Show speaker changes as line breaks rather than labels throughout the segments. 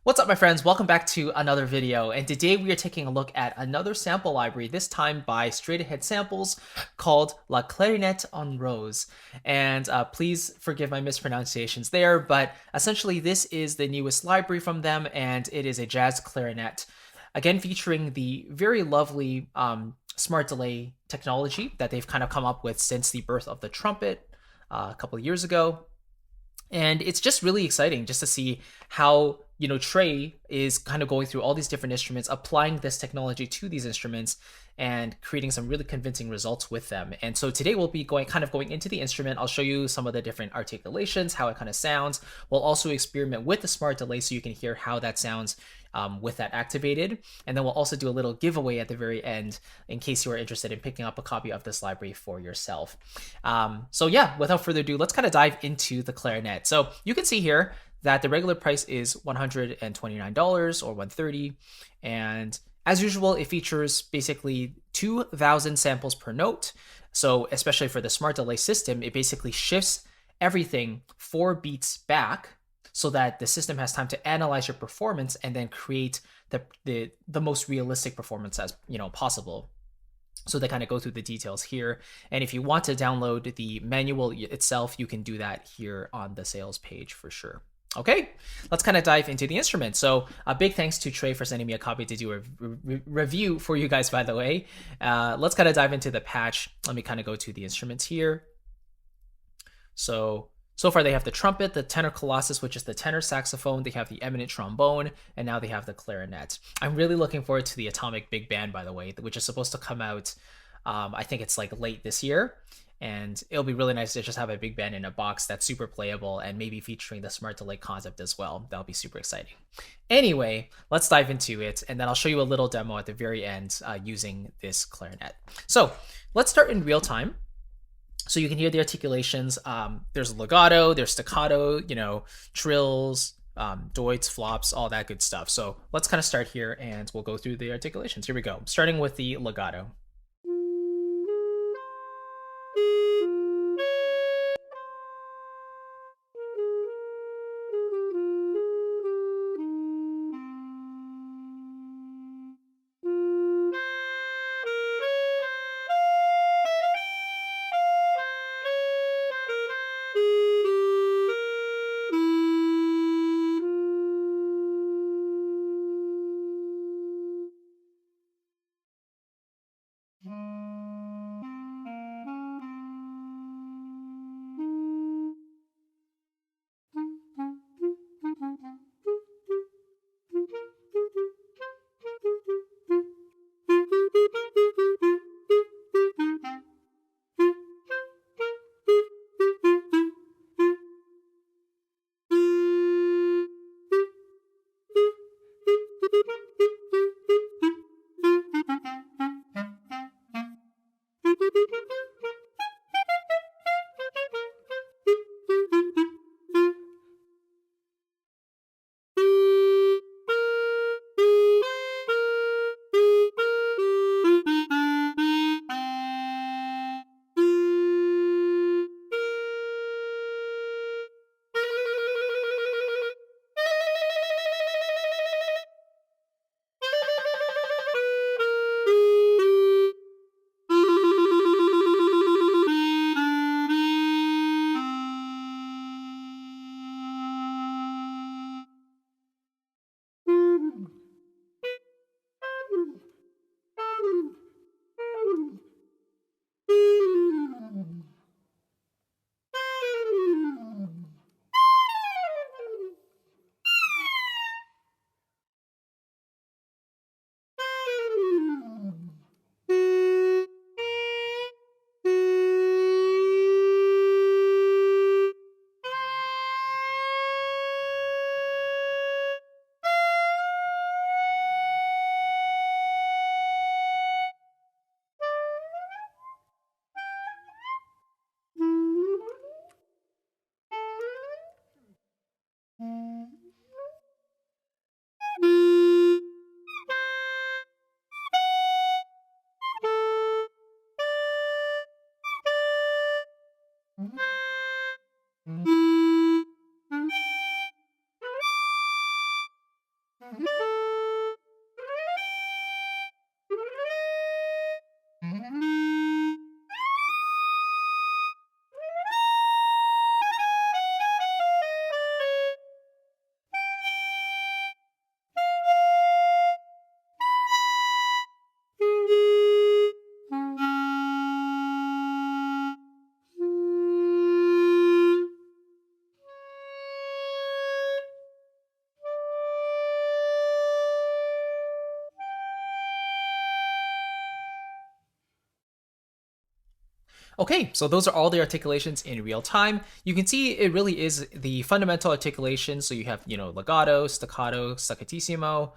What's up, my friends? Welcome back to another video, and today we are taking a look at another sample library, this time by Straight Ahead Samples, called La Clarinette en Rose. And please forgive my mispronunciations there, but essentially this is the newest library from them, and it is a jazz clarinet, again featuring the very lovely smart delay technology that they've kind of come up with since the birth of the trumpet a couple of years ago. And it's just really exciting just to see how Trey is kind of going through all these different instruments, applying this technology to these instruments and creating some really convincing results with them. And so today we'll be going into the instrument. I'll show you some of the different articulations, how it kind of sounds. We'll also experiment with the smart delay so you can hear how that sounds with that activated. And then we'll also do a little giveaway at the very end in case you are interested in picking up a copy of this library for yourself. So yeah, without further ado, let's kind of dive into the clarinet. So you can see here that the regular price is $129 or $130. And as usual, it features basically 2,000 samples per note. So especially for the smart delay system, it basically shifts everything 4 beats back so that the system has time to analyze your performance and then create the most realistic performance as possible. So they kind of go through the details here. And if you want to download the manual itself, you can do that here on the sales page for sure. Okay, let's kind of dive into the instrument. So a big thanks to Trey for sending me a copy to do a review for you guys, by the way. Let's kind of dive into the patch. Let me kind of go to the instruments here. So far they have the trumpet, the tenor colossus, which is the tenor saxophone. They have the eminent trombone, and now they have the clarinet. I'm really looking forward to the Atomic Big Band, by the way, which is supposed to come out, I think it's like late this year. And it'll be really nice to just have a big band in a box that's super playable and maybe featuring the smart delay concept as well. That'll be super exciting. Anyway, let's dive into it, and then I'll show you a little demo at the very end using this clarinet. So let's start in real time. So you can hear the articulations. There's legato, there's staccato, trills, doits, flops, all that good stuff. So let's kind of start here and we'll go through the articulations. Here we go. Starting with the legato. Okay, so those are all the articulations in real time. You can see it really is the fundamental articulation. So you have, legato, staccato, staccatissimo,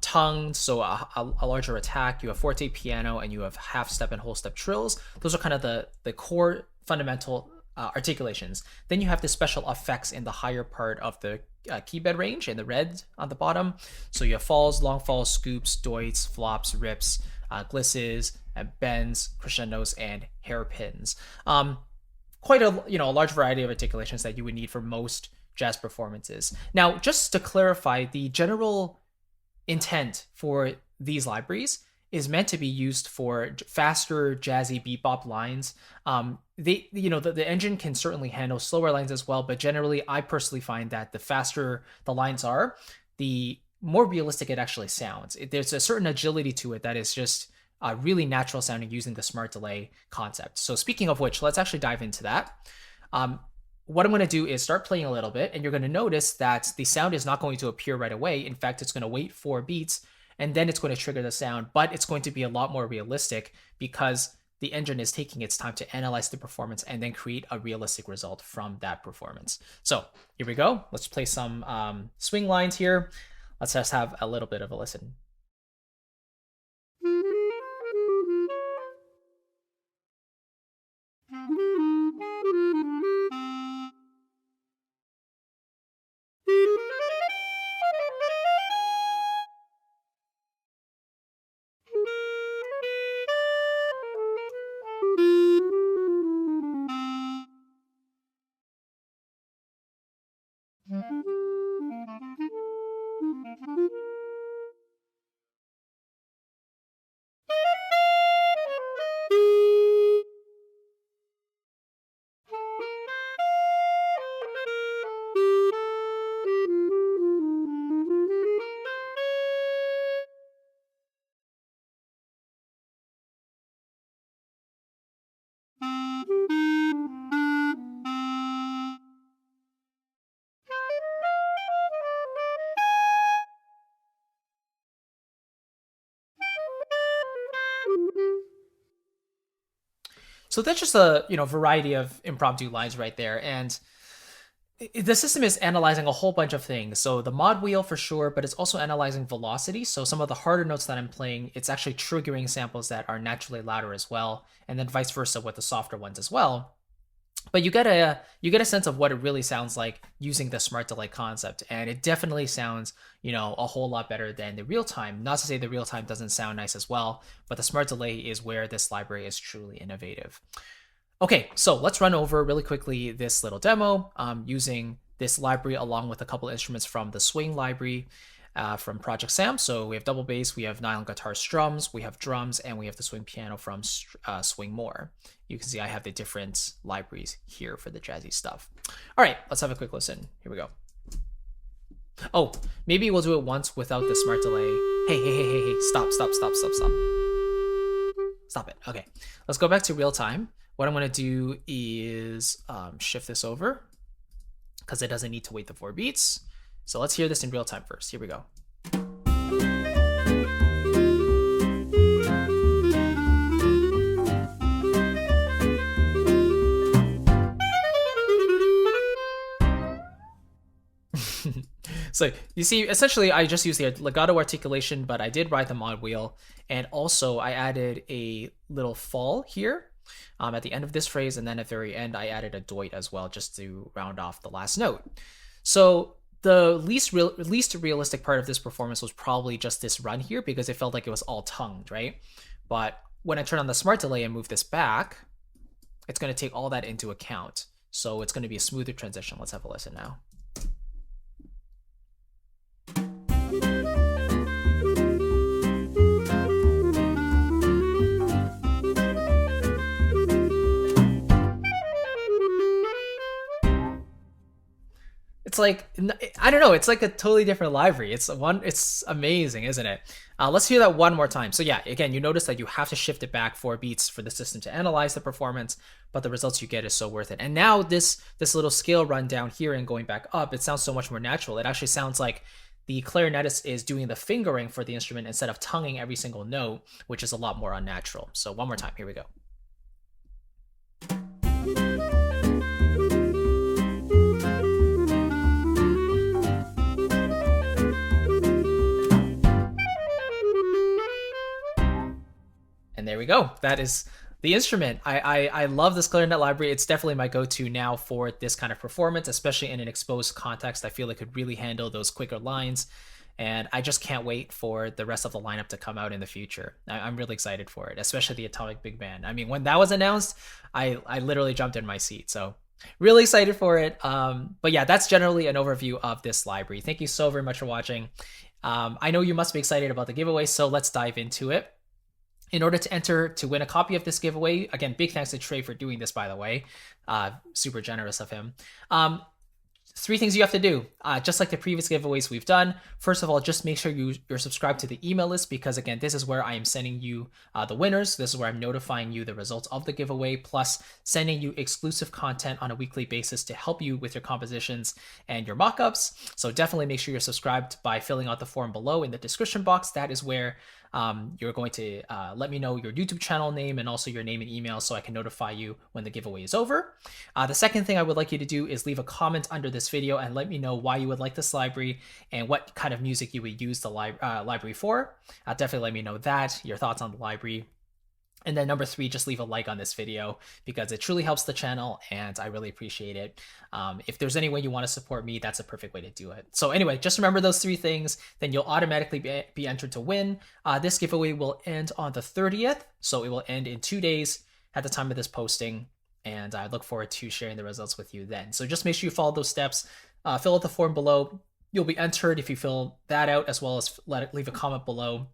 tongue, so a larger attack. You have forte, piano, and you have half step and whole step trills. Those are kind of the core fundamental articulations. Then you have the special effects in the higher part of the key bed range in the red on the bottom. So you have falls, long falls, scoops, doits, flops, rips, glisses, bends, crescendos, and hairpins. Quite a large variety of articulations that you would need for most jazz performances. Now, just to clarify, the general intent for these libraries is meant to be used for faster jazzy bebop lines. The engine can certainly handle slower lines as well, but generally I personally find that the faster the lines are, the more realistic it actually sounds. There's a certain agility to it that is just really natural sounding using the smart delay concept. So speaking of which, let's actually dive into that. What I'm going to do is start playing a little bit, and you're going to notice that the sound is not going to appear right away. In fact, it's going to wait 4 beats, and then it's going to trigger the sound, but it's going to be a lot more realistic because the engine is taking its time to analyze the performance and then create a realistic result from that performance. So here we go. Let's play some swing lines here. Let's just have a little bit of a listen. So that's just a variety of impromptu lines right there, and the system is analyzing a whole bunch of things. So the mod wheel for sure, but it's also analyzing velocity. So some of the harder notes that I'm playing, it's actually triggering samples that are naturally louder as well, and then vice versa with the softer ones as well. But you get a sense of what it really sounds like using the smart delay concept, and it definitely sounds a whole lot better than the real time. Not to say the real time doesn't sound nice as well, but the smart delay is where this library is truly innovative. Okay, so let's run over really quickly this little demo using this library along with a couple instruments from the swing library from Project Sam. So we have double bass, we have nylon guitar strums, we have drums, and we have the swing piano from Swing More. You can see I have the different libraries here for the jazzy stuff. All right, let's have a quick listen. Here we go. Oh, maybe we'll do it once without the smart delay. Hey, stop. Stop it. Okay, let's go back to real time. What I'm going to do is shift this over because it doesn't need to wait the 4 beats. So let's hear this in real time first. Here we go. So you see, essentially, I just used the legato articulation, but I did ride the mod wheel. And also I added a little fall here at the end of this phrase. And then at the very end, I added a doit as well, just to round off the last note. So the least realistic part of this performance was probably just this run here because it felt like it was all tongued, right? But when I turn on the smart delay and move this back, it's going to take all that into account. So it's going to be a smoother transition. Let's have a listen now. It's like, I don't know, it's like a totally different library. It's amazing, isn't it? Let's hear that one more time. So yeah, again, you notice that you have to shift it back 4 beats for the system to analyze the performance, but the results you get is so worth it. And now this little scale run down here and going back up, it sounds so much more natural. It actually sounds like the clarinetist is doing the fingering for the instrument instead of tonguing every single note, which is a lot more unnatural. So one more time, here we go. And there we go. That is the instrument. I love this clarinet library. It's definitely my go-to now for this kind of performance, especially in an exposed context. I feel it could really handle those quicker lines. And I just can't wait for the rest of the lineup to come out in the future. I'm really excited for it, especially the Atomic Big Band. I mean, when that was announced, I literally jumped in my seat. So really excited for it. But yeah, that's generally an overview of this library. Thank you so very much for watching. I know you must be excited about the giveaway, so let's dive into it. In order to enter to win a copy of this giveaway, again, big thanks to Trey for doing this, by the way. Super generous of him. 3 things you have to do, just like the previous giveaways we've done. First of all, just make sure you're subscribed to the email list, because again, this is where I am sending you the winners. This is where I'm notifying you the results of the giveaway, plus sending you exclusive content on a weekly basis to help you with your compositions and your mockups. So definitely make sure you're subscribed by filling out the form below in the description box. That is where you're going to let me know your YouTube channel name and also your name and email so I can notify you when the giveaway is over. The second thing I would like you to do is leave a comment under this video and let me know why you would like this library and what kind of music you would use the library for. Definitely let me know that, your thoughts on the library. And then number 3, just leave a like on this video because it truly helps the channel and I really appreciate it. If there's any way you want to support me, that's a perfect way to do it. So anyway, just remember those 3 things, then you'll automatically be entered to win. This giveaway will end on the 30th, so it will end in 2 days at the time of this posting. And I look forward to sharing the results with you then. So just make sure you follow those steps, fill out the form below. You'll be entered if you fill that out, as well as leave a comment below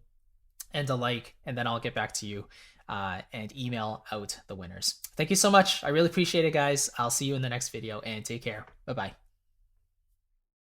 and a like, and then I'll get back to you and email out the winners. Thank you so much. I really appreciate it, guys. I'll see you in the next video and take care. Bye-bye.